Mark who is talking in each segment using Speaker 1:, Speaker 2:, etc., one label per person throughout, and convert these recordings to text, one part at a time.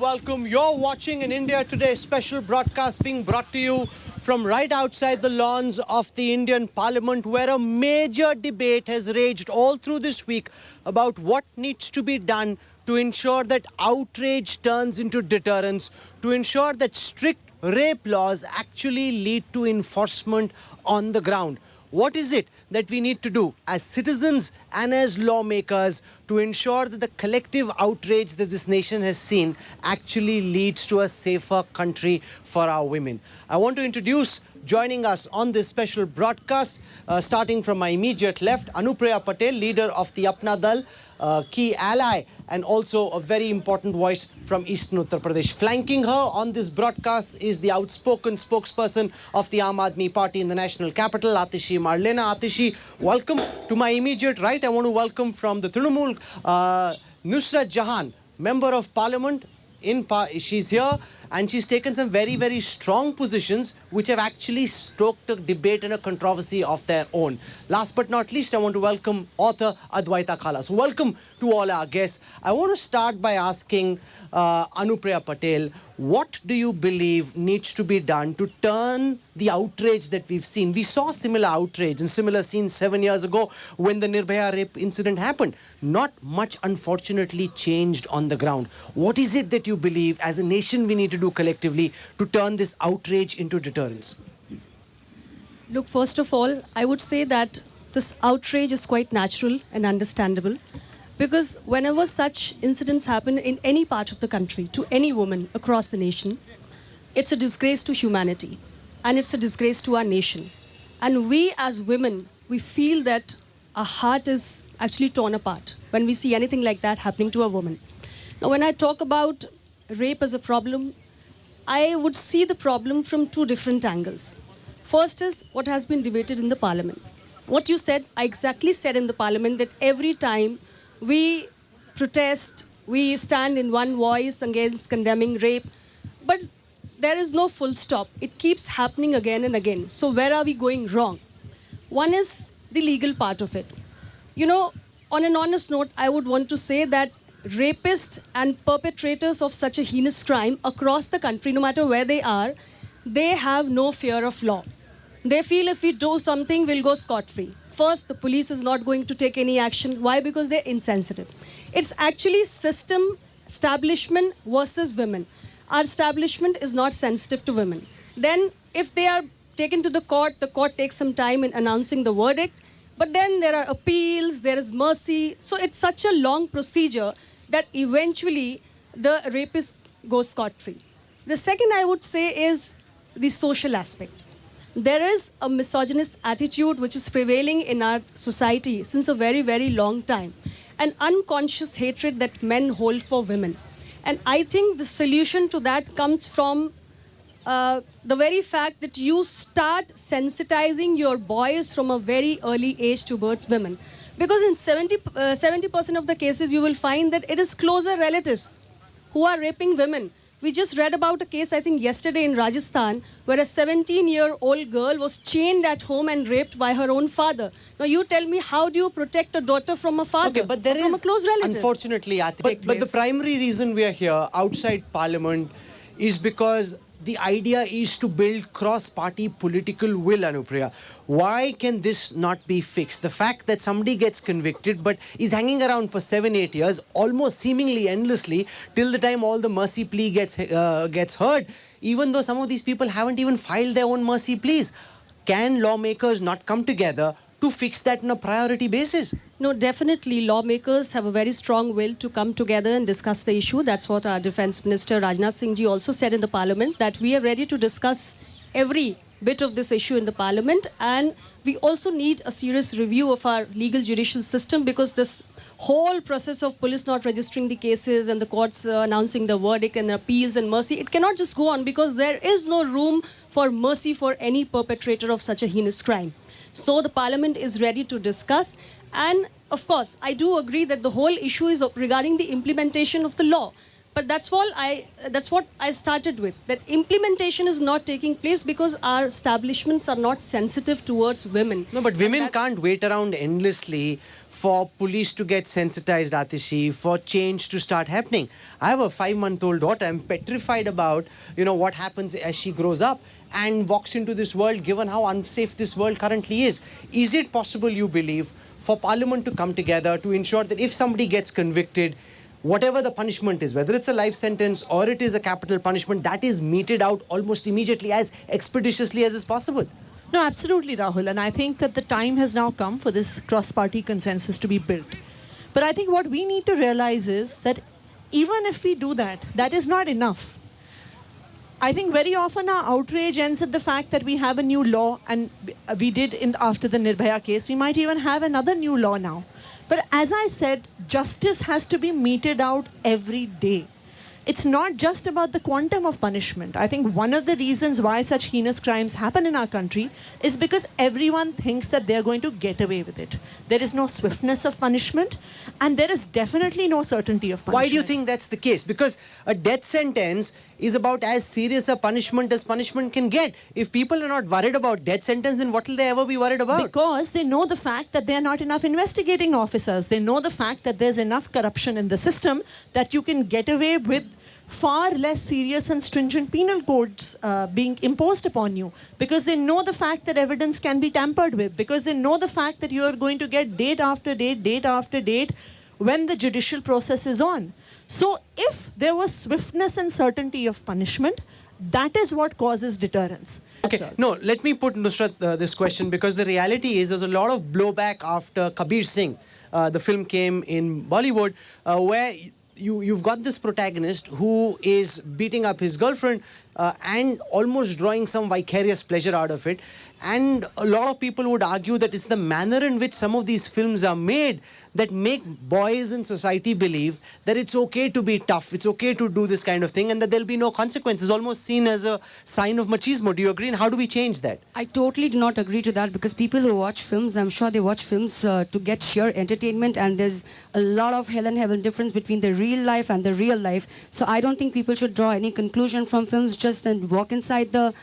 Speaker 1: welcome. You're watching an India Today special broadcast being brought to you from right outside the lawns of the Indian Parliament, where a major debate has raged all through this week about what needs to be done to ensure that outrage turns into deterrence, to ensure that strict rape laws actually lead to enforcement on the ground. What is it that we need to do as citizens and as lawmakers to ensure that the collective outrage that this nation has seen actually leads to a safer country for our women? I want to introduce, joining us on this special broadcast, starting from my immediate left, Anupriya Patel, leader of the Apna Dal, key ally and also a very important voice from Eastern Uttar Pradesh. Flanking her on this broadcast is the outspoken spokesperson of the Aam Aadmi Party in the national capital, Atishi Marlena. Atishi, welcome. To my immediate right, I want to welcome from the Trinamool, Nusrat Jahan, Member of Parliament. She's here and she's taken some very, very strong positions which have actually stoked a debate and a controversy of their own. Last but not least, I want to welcome author Advaita Khala. So welcome to all our guests. I want to start by asking Anupriya Patel, what do you believe needs to be done to turn the outrage that we've seen? We saw similar outrage and similar scenes 7 years ago when the Nirbhaya rape incident happened. Not much, unfortunately, changed on the ground. What is it that you believe as a nation we need to do collectively to turn this outrage into deterrence?
Speaker 2: Look, first of all, I would say that this outrage is quite natural and understandable, because whenever such incidents happen in any part of the country to any woman across the nation, it's a disgrace to humanity and it's a disgrace to our nation. And we as women, we feel that our heart is actually torn apart when we see anything like that happening to a woman. Now, when I talk about rape as a problem, I would see the problem from two different angles. First is what has been debated in the parliament. What you said, I exactly said in the parliament, that every time we protest, we stand in one voice against condemning rape, but there is no full stop. It keeps happening again and again. So where are we going wrong? One is the legal part of it. You know, on an honest note, I would want to say that rapists and perpetrators of such a heinous crime across the country, no matter where they are, they have no fear of law. They feel if we do something, we'll go scot-free. First, the police is not going to take any action. Why? Because they're insensitive. It's actually system, establishment versus women. Our establishment is not sensitive to women. Then, if they are taken to the court takes some time in announcing the verdict. But then there are appeals, there is mercy. So it's such a long procedure that eventually the rapist goes scot-free. The second I would say is the social aspect. There is a misogynist attitude which is prevailing in our society since a very, very long time. An unconscious hatred that men hold for women. And I think the solution to that comes from the very fact that you start sensitizing your boys from a very early age towards women. Because in 70% of the cases, you will find that it is closer relatives who are raping women. We just read about a case, I think, yesterday in Rajasthan, where a 17-year-old girl was chained at home and raped by her own father. Now, you tell me, how do you protect a daughter from a father,
Speaker 1: okay, but there
Speaker 2: from
Speaker 1: is,
Speaker 2: a close relative?
Speaker 1: Unfortunately, but the primary reason we are here outside Parliament is because the idea is to build cross-party political will, Anupriya. Why can this not be fixed? The fact that somebody gets convicted but is hanging around for 7-8 years, almost seemingly endlessly, till the time all the mercy plea gets heard, even though some of these people haven't even filed their own mercy pleas. Can lawmakers not come together to fix that on a priority basis?
Speaker 2: No, definitely lawmakers have a very strong will to come together and discuss the issue. That's what our Defence Minister Rajnath Singh ji also said in the Parliament, that we are ready to discuss every bit of this issue in the Parliament, and we also need a serious review of our legal judicial system, because this whole process of police not registering the cases and the courts announcing the verdict and appeals and mercy, it cannot just go on, because there is no room for mercy for any perpetrator of such a heinous crime. So the Parliament is ready to discuss. And of course, I do agree that the whole issue is regarding the implementation of the law. But that's what I started with. That implementation is not taking place because our establishments are not sensitive towards women.
Speaker 1: No, but women can't wait around endlessly for police to get sensitized, Atishi, for change to start happening. I have a 5-month-old daughter. I'm petrified about, what happens as she grows up and walks into this world, given how unsafe this world currently is. Is it possible, you believe, for Parliament to come together to ensure that if somebody gets convicted, whatever the punishment is, whether it's a life sentence or it is a capital punishment, that is meted out almost immediately, as expeditiously as is possible?
Speaker 3: No, absolutely, Rahul. And I think that the time has now come for this cross-party consensus to be built. But I think what we need to realize is that even if we do that, that is not enough. I think very often our outrage ends at the fact that we have a new law, and we did after the Nirbhaya case. We might even have another new law now. But as I said, justice has to be meted out every day. It's not just about the quantum of punishment. I think one of the reasons why such heinous crimes happen in our country is because everyone thinks that they're going to get away with it. There is no swiftness of punishment, and there is definitely no certainty of punishment.
Speaker 1: Why do you think that's the case? Because a death sentence is about as serious a punishment as punishment can get. If people are not worried about death sentence, then what will they ever be worried about?
Speaker 3: Because they know the fact that there are not enough investigating officers. They know the fact that there's enough corruption in the system that you can get away with far less serious and stringent penal codes being imposed upon you, because they know the fact that evidence can be tampered with, because they know the fact that you are going to get date after date when the judicial process is on. So if there was swiftness and certainty of punishment, that is what causes deterrence.
Speaker 1: Okay, no, let me put Nusrat this question, because the reality is there's a lot of blowback after Kabir Singh. The film came in Bollywood, where you've got this protagonist who is beating up his girlfriend and almost drawing some vicarious pleasure out of it. And a lot of people would argue that it's the manner in which some of these films are made that make boys in society believe that it's okay to be tough, it's okay to do this kind of thing, and that there'll be no consequences, almost seen as a sign of machismo. Do you agree? And how do we change that?
Speaker 4: I totally do not agree to that, because people who watch films, I'm sure they watch films to get sheer entertainment, and there's a lot of hell and heaven difference between the real life and the real life. So I don't think people should draw any conclusion from films. Just then walk inside the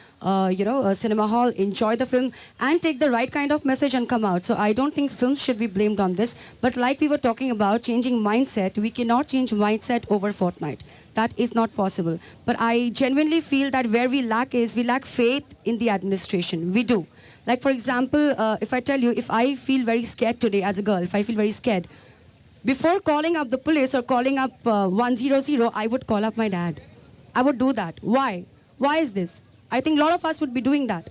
Speaker 4: cinema hall, enjoy the film, and take the right kind of message and come out. So I don't think films should be blamed on this. But like we were talking about changing mindset, we cannot change mindset over a fortnight. That is not possible. But I genuinely feel that where we lack faith in the administration. We do. Like, for example, if I tell you, if I feel very scared today as a girl, if I feel very scared, before calling up the police or calling up 100, I would call up my dad. I would do that. Why? Why is this? I think a lot of us would be doing that.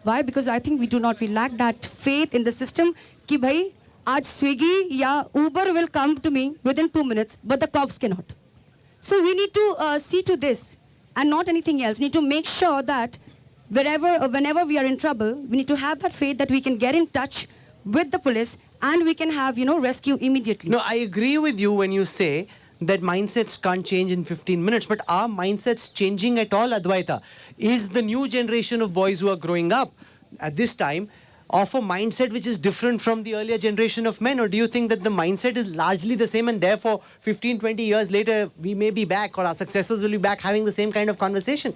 Speaker 4: Why? Because I think we lack that faith in the system कि भाई आज Swiggy या Uber will come to me within 2 minutes, but the cops cannot. So we need to see to this and not anything else. We need to make sure that whenever we are in trouble, we need to have that faith that we can get in touch with the police and we can have, rescue immediately.
Speaker 1: No, I agree with you when you say that mindsets can't change in 15 minutes. But are mindsets changing at all, Advaita? Is the new generation of boys who are growing up at this time of a mindset which is different from the earlier generation of men? Or do you think that the mindset is largely the same, and therefore 15, 20 years later, we may be back, or our successors will be back having the same kind of conversation?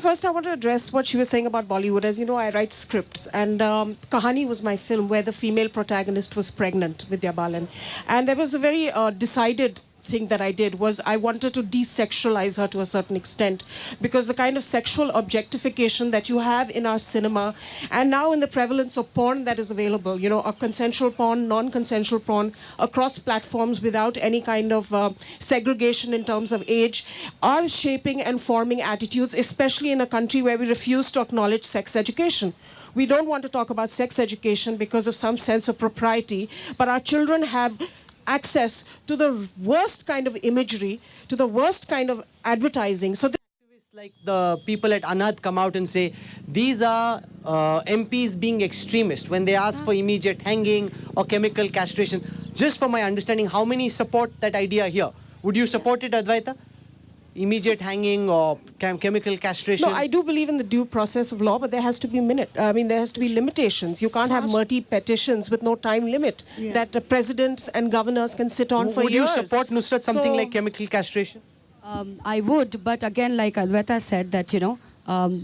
Speaker 5: First I want to address what she was saying about Bollywood. As you know, I write scripts, and Kahani was my film where the female protagonist was pregnant, Vidya Balan. And there was a very decided thing that I did was I wanted to desexualize her to a certain extent, because the kind of sexual objectification that you have in our cinema, and now in the prevalence of porn that is available, a consensual porn, non-consensual porn across platforms without any kind of segregation in terms of age, are shaping and forming attitudes, especially in a country where we refuse to acknowledge sex education. We don't want to talk about sex education because of some sense of propriety, but our children have access to the worst kind of imagery, to the worst kind of advertising. So
Speaker 1: like the people at Anad come out and say these are MPs being extremist when they ask for immediate hanging or chemical castration. Just for my understanding, how many support that idea here? Would you support it, Advaita? Immediate hanging or chemical castration?
Speaker 5: No, I do believe in the due process of law, but there has to be there has to be limitations. You can't have murky petitions with no time limit that presidents and governors can sit on for years.
Speaker 1: Would you support, Nusrat, something like chemical castration?
Speaker 4: I would, but again, like Advaita said, that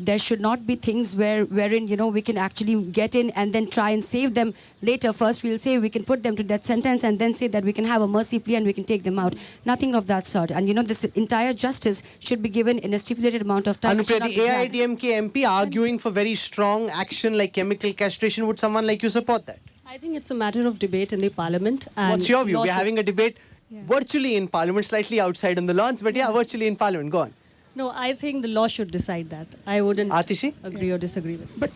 Speaker 4: there should not be things wherein we can actually get in and then try and save them later. First, we'll say we can put them to death sentence, and then say that we can have a mercy plea and we can take them out. Nothing of that sort. And this entire justice should be given in a stipulated amount of time.
Speaker 1: Anupriya, the AIDMK MP arguing for very strong action like chemical castration. Would someone like you support that?
Speaker 2: I think it's a matter of debate in the parliament. And
Speaker 1: what's your view? We're having a debate virtually in parliament, slightly outside on the lawns, but virtually in parliament. Go on.
Speaker 2: No, I think the law should decide that. I wouldn't agree or disagree with it.
Speaker 3: But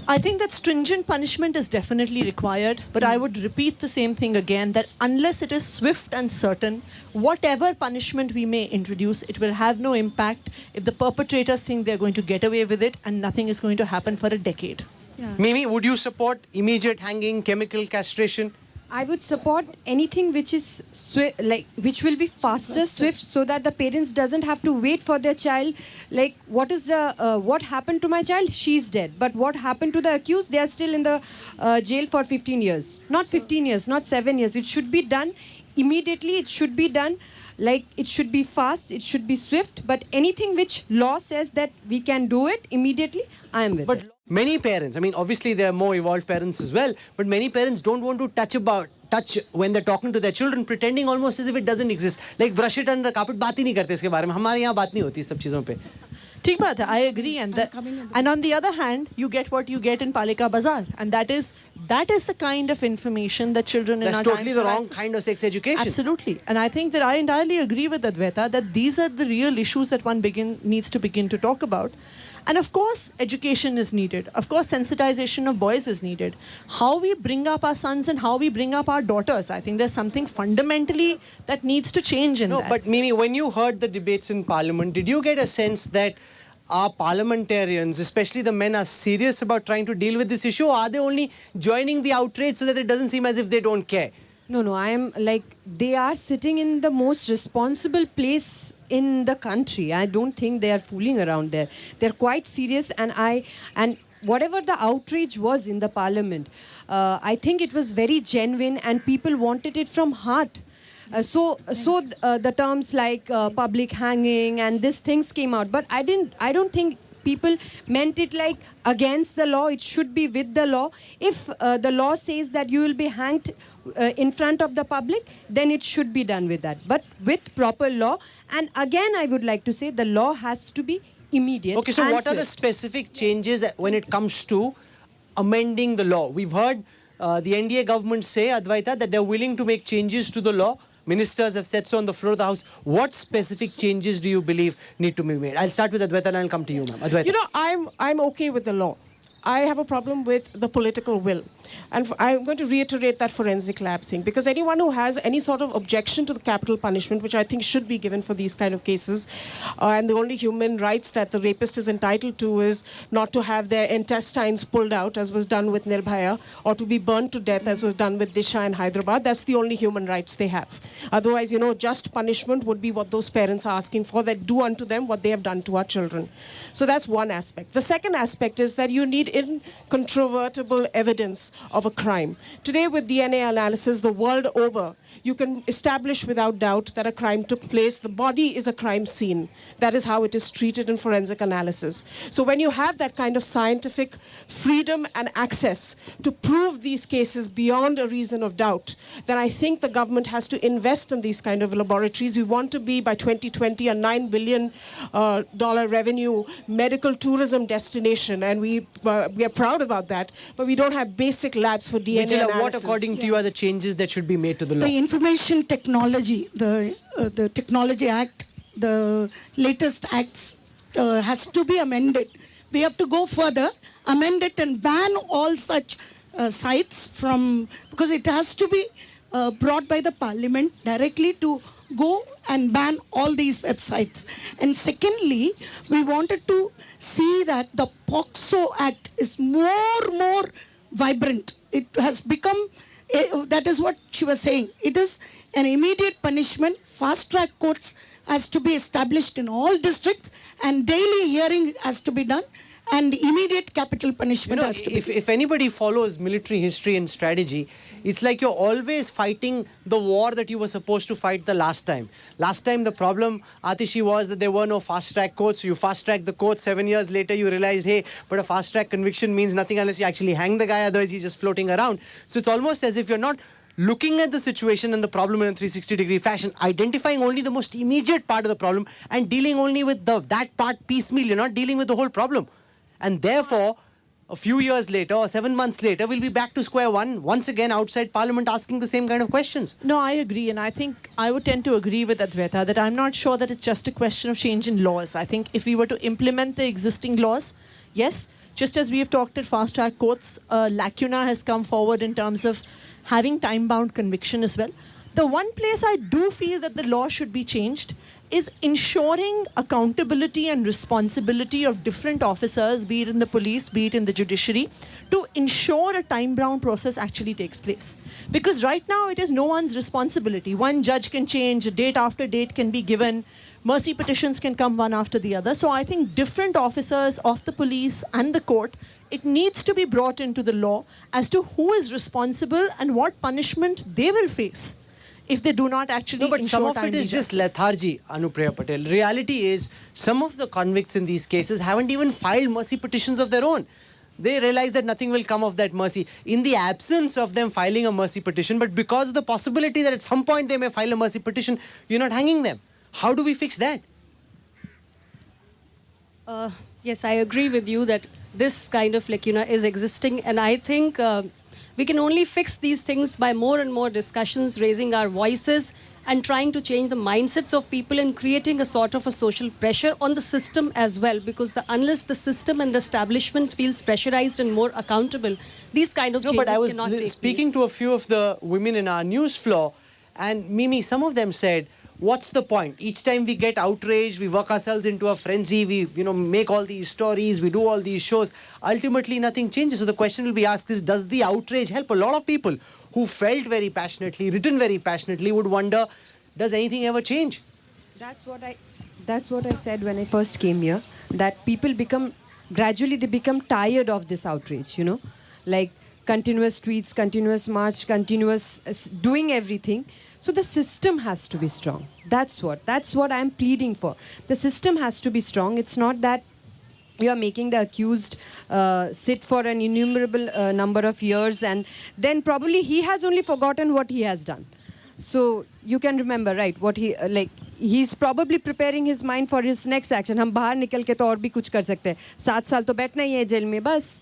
Speaker 3: I think that stringent punishment is definitely required, but I would repeat the same thing again, that unless it is swift and certain, whatever punishment we may introduce, it will have no impact if the perpetrators think they're going to get away with it and nothing is going to happen for a decade.
Speaker 1: Mimi, would you support immediate hanging, chemical castration?
Speaker 4: I would support anything which is which will be faster, swift, so that the parents doesn't have to wait for their child. Like, what happened to my child? She's dead. But what happened to the accused? They are still in the jail for 15 years. Not 15 years, not 7 years. It should be done immediately. It should be done. Like, it should be fast, it should be swift, but anything which law says that we can do it immediately, I am with it.
Speaker 1: Many parents, I mean, obviously there are more evolved parents as well, but many parents don't want to touch when they're talking to their children, pretending almost as if it doesn't exist. Like, brush it under the carpet, बात ही नहीं करते इसके बारे में. हमारे यहाँ बात नहीं होती इस सब चीजों पे.
Speaker 3: ठीक बात है, I agree, and on the other hand, you get what you get in Palika Bazaar, and that is the kind of information that children in our
Speaker 1: times... That's totally the wrong kind of sex education.
Speaker 3: Absolutely, and I think that I entirely agree with Advaita that these are the real issues that one needs to begin to talk about. And of course, education is needed. Of course, sensitization of boys is needed. How we bring up our sons and how we bring up our daughters, I think there's something fundamentally that needs to change in that.
Speaker 1: No, but Mimi, when you heard the debates in Parliament, did you get a sense that our parliamentarians, especially the men, are serious about trying to deal with this issue? Or are they only joining the outrage so that it doesn't seem as if they don't care?
Speaker 4: No, I am they are sitting in the most responsible place in the country. I don't think they are fooling around there. They're quite serious, and whatever the outrage was in the parliament, I think it was very genuine and people wanted it from heart. So the terms like public hanging and these things came out, but I don't think people meant it like against the law. It should be with the law. If the law says that you will be hanged in front of the public, then it should be done with that, but with proper law. And again, I would like to say the law has to be immediate.
Speaker 1: Okay, so what are the specific changes when it comes to amending the law? We've heard the NDA government say, Advaita, that they're willing to make changes to the law. Ministers have said so on the floor of the House. What specific changes do you believe need to be made? I'll start with Advaita and I'll come to you, ma'am. Advaita.
Speaker 5: I'm okay with the law. I have a problem with the political will. And I'm going to reiterate that forensic lab thing, because anyone who has any sort of objection to the capital punishment, which I think should be given for these kind of cases, and the only human rights that the rapist is entitled to is not to have their intestines pulled out, as was done with Nirbhaya, or to be burned to death, as was done with Disha in Hyderabad. That's the only human rights they have. Otherwise, just punishment would be what those parents are asking for, that do unto them what they have done to our children. So that's one aspect. The second aspect is that you need incontrovertible evidence of a crime. Today, with DNA analysis the world over, you can establish without doubt that a crime took place. The body is a crime scene. That is how it is treated in forensic analysis. So when you have that kind of scientific freedom and access to prove these cases beyond a reason of doubt, then I think the government has to invest in these kind of laboratories. We want to be, by 2020, a $9 billion revenue medical tourism destination, and we are proud about that, but we don't have basic labs for DNA analysis.
Speaker 1: What, according to you, are the changes that should be made to the law?
Speaker 6: The information technology, the Technology Act, the latest acts has to be amended. We have to go further, amend it and ban all such sites from, because it has to be brought by the parliament directly to go and ban all these websites. And secondly, we wanted to see that the POCSO Act is more vibrant. It has become, that is what she was saying. It is an immediate punishment. Fast-track courts has to be established in all districts, and daily hearing has to be done. and immediate capital punishment has to be.
Speaker 1: If anybody follows military history and strategy, it's like you're always fighting the war that you were supposed to fight the last time. Last time the problem, Atishi, was that there were no fast-track courts. So you fast-tracked the court. 7 years later, you realized, hey, but a fast-track conviction means nothing unless you actually hang the guy. Otherwise, he's just floating around. So it's almost as if you're not looking at the situation and the problem in a 360-degree fashion, identifying only the most immediate part of the problem and dealing only with that part piecemeal. You're not dealing with the whole problem. And therefore, a few years later or 7 months later, we'll be back to square one, once again outside Parliament asking the same kind of questions.
Speaker 3: No, I agree. And I think I would tend to agree with Advaita that I'm not sure that it's just a question of change in laws. I think if we were to implement the existing laws, yes, just as we have talked at fast-track courts, lacuna has come forward in terms of having time-bound conviction as well. The one place I do feel that the law should be changed is ensuring accountability and responsibility of different officers, be it in the police, be it in the judiciary, to ensure a time-bound process actually takes place. Because right now it is no one's responsibility. One judge can change, date after date can be given, mercy petitions can come one after the other. So I think different officers of the police and the court, it needs to be brought into the law as to who is responsible and what punishment they will face if they do not actually
Speaker 1: No, but
Speaker 3: ensure
Speaker 1: some of it is
Speaker 3: timely
Speaker 1: just
Speaker 3: justice.
Speaker 1: lethargy, Anupriya Patel. Reality is, some of the convicts in these cases haven't even filed mercy petitions of their own. They realize that nothing will come of that mercy. In the absence of them filing a mercy petition, but because of the possibility that at some point they may file a mercy petition, you're not hanging them. How do we fix that?
Speaker 2: Yes, I agree with you that this kind of lacuna is existing, and I think we can only fix these things by more and more discussions, raising our voices and trying to change the mindsets of people and creating a sort of a social pressure on the system as well, because unless the system and the establishments feels pressurized and more accountable, these kind of changes
Speaker 1: No, but I was
Speaker 2: cannot take
Speaker 1: speaking
Speaker 2: place.
Speaker 1: to a few of the women in our news floor, and Mimi, some of them said, what's the point? Each time we get outraged, we work ourselves into a frenzy, we make all these stories, we do all these shows. Ultimately, nothing changes. So the question will be asked is, does the outrage help? A lot of people who felt very passionately, written very passionately, would wonder, does anything ever change?
Speaker 4: That's what I said when I first came here, that people gradually they become tired of this outrage, like continuous tweets, continuous march, continuous doing everything. So the system has to be strong. That's what I'm pleading for. The system has to be strong. It's not that you are making the accused sit for an innumerable number of years, and then probably he has only forgotten what he has done. So you can remember, right, what he's probably preparing his mind for his next action. हम बाहर निकल के तो और भी कुछ कर सकते हैं. 7 साल तो बैठना ही है जेल में, बस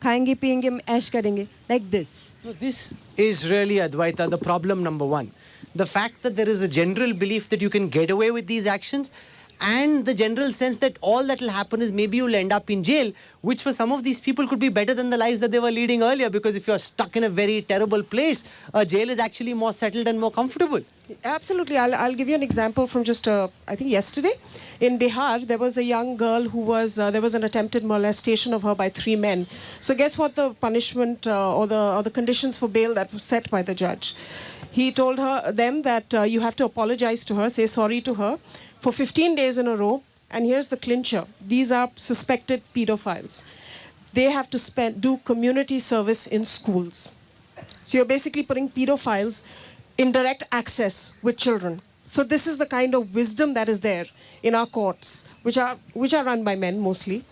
Speaker 4: खाएंगे पिएंगे ऐश करेंगे, like this.
Speaker 1: No, this is really, Advaita, the problem number one. The fact that there is a general belief that you can get away with these actions, and the general sense that all that will happen is maybe you'll end up in jail, which for some of these people could be better than the lives that they were leading earlier, because if you're stuck in a very terrible place, a jail is actually more settled and more comfortable.
Speaker 5: Absolutely. I'll give you an example from just, I think yesterday. In Bihar, there was a young girl who was, there was an attempted molestation of her by 3 men. So guess what the punishment or the conditions for bail that was set by the judge? He told them that you have to apologize to her, say sorry to her for 15 days in a row. And here's the clincher. These are suspected pedophiles. They have to do community service in schools. So you're basically putting pedophiles in direct access with children. So this is the kind of wisdom that is there in our courts, which are run by men mostly,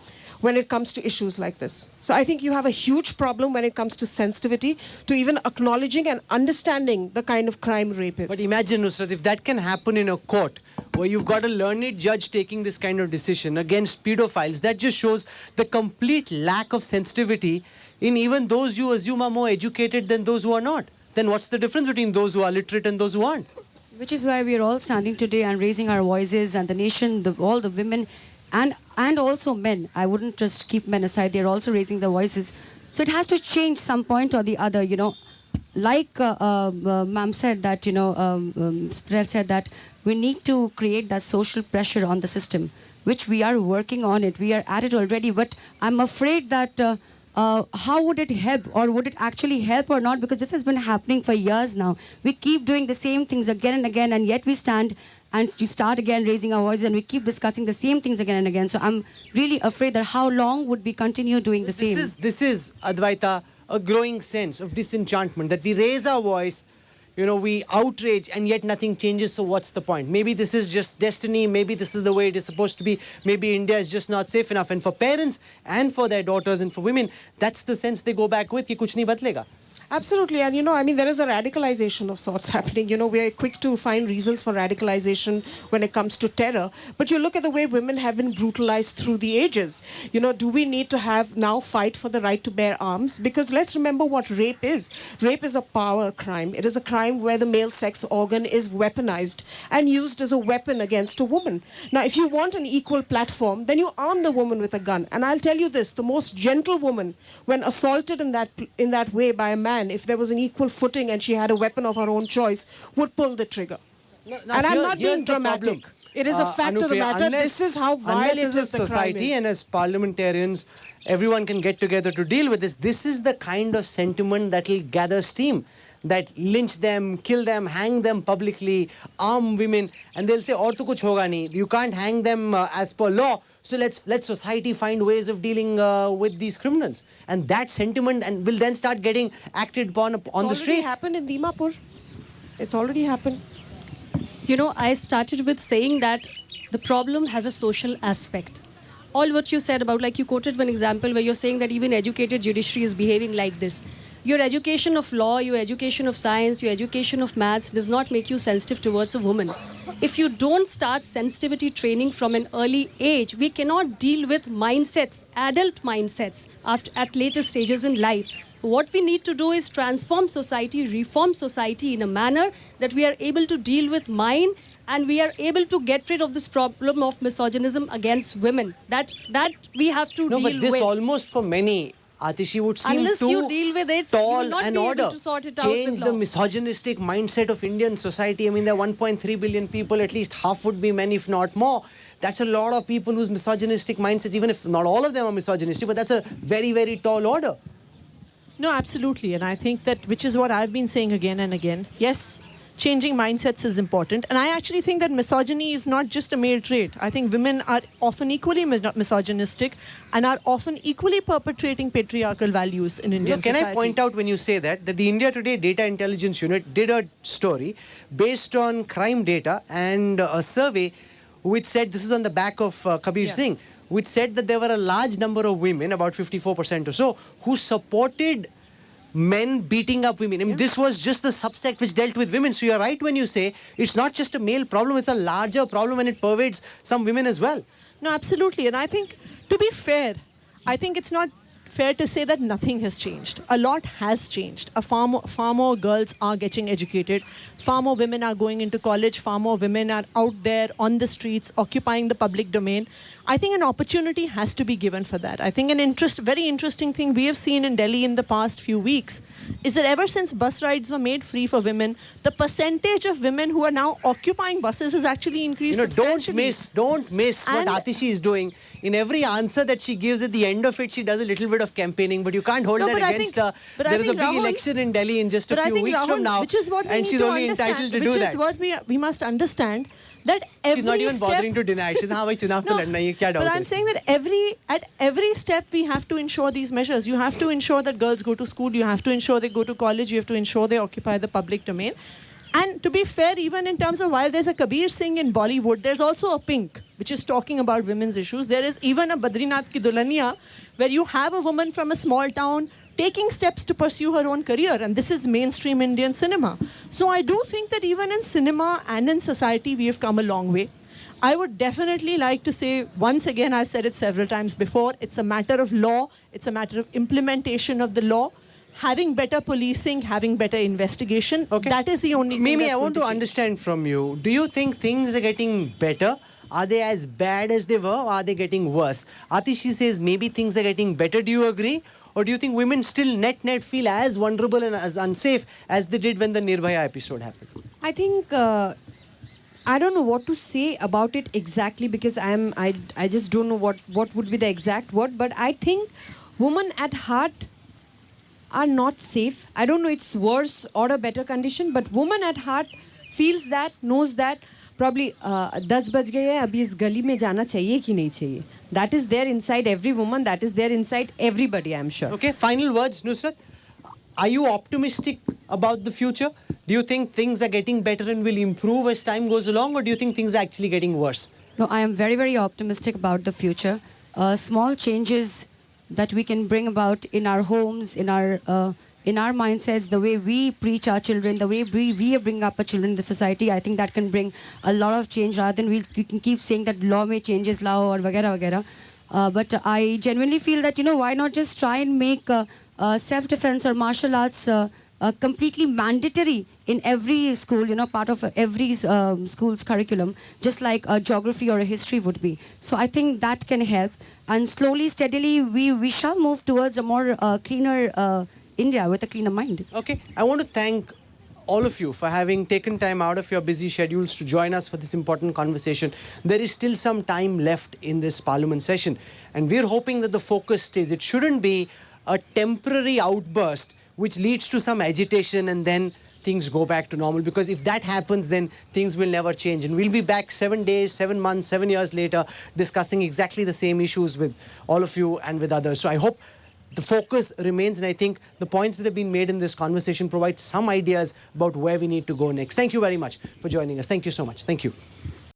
Speaker 5: when it comes to issues like this. So I think you have a huge problem when it comes to sensitivity, to even acknowledging and understanding the kind of crime rape is.
Speaker 1: But imagine, Nusrat, if that can happen in a court, where you've got a learned judge taking this kind of decision against pedophiles, that just shows the complete lack of sensitivity in even those you assume are more educated than those who are not. Then what's the difference between those who are literate and those who aren't?
Speaker 4: Which is why we are all standing today and raising our voices, and the nation, all the women, and also men. I wouldn't just keep men aside. They're also raising their voices. So it has to change some point or the other, Like ma'am said that, Patel said that we need to create that social pressure on the system, which we are working on it. We are at it already. But I'm afraid that how would it help, or would it actually help or not? Because this has been happening for years now. We keep doing the same things again and again, and yet we stand and you start again raising our voices and we keep discussing the same things again and again. So I'm really afraid that how long would we continue doing the same?
Speaker 1: This is Advaita, a growing sense of disenchantment that we raise our voice, we outrage and yet nothing changes. So what's the point? Maybe this is just destiny. Maybe this is the way it is supposed to be. Maybe India is just not safe enough. And for parents and for their daughters and for women, that's the sense they go back with, ki kuch nahi badlega.
Speaker 5: Absolutely. And, there is a radicalization of sorts happening. We are quick to find reasons for radicalization when it comes to terror. But you look at the way women have been brutalized through the ages. Do we need to have now fight for the right to bear arms? Because let's remember what rape is. Rape is a power crime. It is a crime where the male sex organ is weaponized and used as a weapon against a woman. Now, if you want an equal platform, then you arm the woman with a gun. And I'll tell you this, the most gentle woman, when assaulted in that way by a man, if there was an equal footing and she had a weapon of her own choice, would pull the trigger.
Speaker 1: Now,
Speaker 5: and I'm not being
Speaker 1: here's the
Speaker 5: dramatic.
Speaker 1: problem.
Speaker 5: It is a fact of the
Speaker 1: Anupriya,
Speaker 5: matter. This is how violent
Speaker 1: unless as a
Speaker 5: the crime
Speaker 1: society
Speaker 5: is.
Speaker 1: and as parliamentarians, everyone can get together to deal with this. This is the kind of sentiment that will gather steam. That lynch them, kill them, hang them publicly, arm women, and they'll say, "Aur to kuch hoga nahi. You can't hang them as per law. So let society find ways of dealing with these criminals." And that sentiment and will then start getting acted upon on the streets.
Speaker 5: It's already happened in Dimapur. It's already happened.
Speaker 2: I started with saying that the problem has a social aspect. All what you said about, like you quoted one example where you're saying that even educated judiciary is behaving like this. Your education of law, your education of science, your education of maths does not make you sensitive towards a woman. If you don't start sensitivity training from an early age, we cannot deal with mindsets, adult mindsets, at later stages in life. What we need to do is transform society, reform society in a manner that we are able to deal with mind and we are able to get rid of this problem of misogynism against women. That we have to deal with.
Speaker 1: No, but this almost for many, Atishi, would seem
Speaker 2: unless
Speaker 1: too
Speaker 2: you deal with it,
Speaker 1: tall
Speaker 2: you will not
Speaker 1: and
Speaker 2: be
Speaker 1: order.
Speaker 2: able to sort it out
Speaker 1: Change
Speaker 2: with
Speaker 1: the
Speaker 2: law.
Speaker 1: misogynistic mindset of Indian society. There are 1.3 billion people, at least half would be men, if not more. That's a lot of people whose misogynistic mindsets, even if not all of them are misogynistic, but that's a very, very tall order.
Speaker 3: No, absolutely. And I think that, which is what I've been saying again and again, yes, changing mindsets is important. And I actually think that misogyny is not just a male trait. I think women are often equally misogynistic and are often equally perpetrating patriarchal values in Indian society.
Speaker 1: Can I point out when you say that the India Today Data Intelligence Unit did a story based on crime data and a survey which said, this is on the back of Kabir Singh, which said that there were a large number of women, about 54% or so, who supported men beating up women. This was just the subsect which dealt with women. So you're right when you say it's not just a male problem, it's a larger problem and it pervades some women as well.
Speaker 3: No, absolutely. And I think, to be fair, I think it's not fair to say that nothing has changed. A lot has changed. Far more girls are getting educated. Far more women are going into college. Far more women are out there on the streets, occupying the public domain. I think an opportunity has to be given for that. I think very interesting thing we have seen in Delhi in the past few weeks is that ever since bus rides were made free for women, the percentage of women who are now occupying buses has actually increased substantially.
Speaker 1: Don't miss what Atishi is doing. In every answer that she gives, at the end of it, she does a little bit of campaigning, but you can't hold that against her. There is a big election in Delhi in just a few weeks from now,
Speaker 3: and
Speaker 1: she's only entitled to do that.
Speaker 3: Which is what we must understand, that every
Speaker 1: She's not even bothering to deny. She's saying, chunav to ladna hai, kya doubt
Speaker 3: but
Speaker 1: hai?
Speaker 3: I'm saying that at every step we have to ensure these measures. You have to ensure that girls go to school. You have to ensure they go to college. You have to ensure they occupy the public domain. And to be fair, even in terms of while there's a Kabir Singh in Bollywood, there's also a Pink, which is talking about women's issues. There is even a Badrinath Ki Dulhaniya, where you have a woman from a small town taking steps to pursue her own career. And this is mainstream Indian cinema. So I do think that even in cinema and in society, we have come a long way. I would definitely like to say, once again, I've said it several times before, it's a matter of law. It's a matter of implementation of the law. Having better policing, having better investigation, that is the only thing.
Speaker 1: Mimi, I want to understand from you, do you think things are getting better? Are they as bad as they were, or are they getting worse? Atishi says maybe things are getting better. Do you agree? Or do you think women still net feel as vulnerable and as unsafe as they did when the Nirbhaya episode happened?
Speaker 4: I think I don't know what to say about it exactly, because I just don't know what would be the exact word, but I think women at heart are not safe. I don't know it's worse or a better condition, but woman at heart feels that, knows that.
Speaker 7: probably 10 बज गए हैं, अभी इस गली में जाना चाहिए कि नहीं चाहिए. That is there inside every woman. That is there inside everybody, I'm sure.
Speaker 1: Okay, final words, Nusrat. Are you optimistic about the future? Do you think things are getting better and will improve as time goes along, or do you think things are actually getting worse?
Speaker 4: No, I am very, very optimistic about the future. Small changes that we can bring about in our homes, in our mindsets, the way we preach our children, the way we bring up our children in the society, I think that can bring a lot of change rather than we can keep saying that law may changes law or vagera vagera. But I genuinely feel that, why not just try and make self-defense or martial arts completely mandatory in every school, part of every school's curriculum, just like a geography or a history would be. So I think that can help. And slowly, steadily, we shall move towards a more cleaner India with a cleaner mind.
Speaker 1: Okay, I want to thank all of you for having taken time out of your busy schedules to join us for this important conversation. There is still some time left in this parliament session, and we're hoping that the focus stays. It shouldn't be a temporary outburst which leads to some agitation and then things go back to normal, because if that happens, then things will never change, and we'll be back 7 days, 7 months, 7 years later discussing exactly the same issues with all of you and with others. So I hope the focus remains, and I think the points that have been made in this conversation provide some ideas about where we need to go next. Thank you very much for joining us. Thank you so much. Thank you.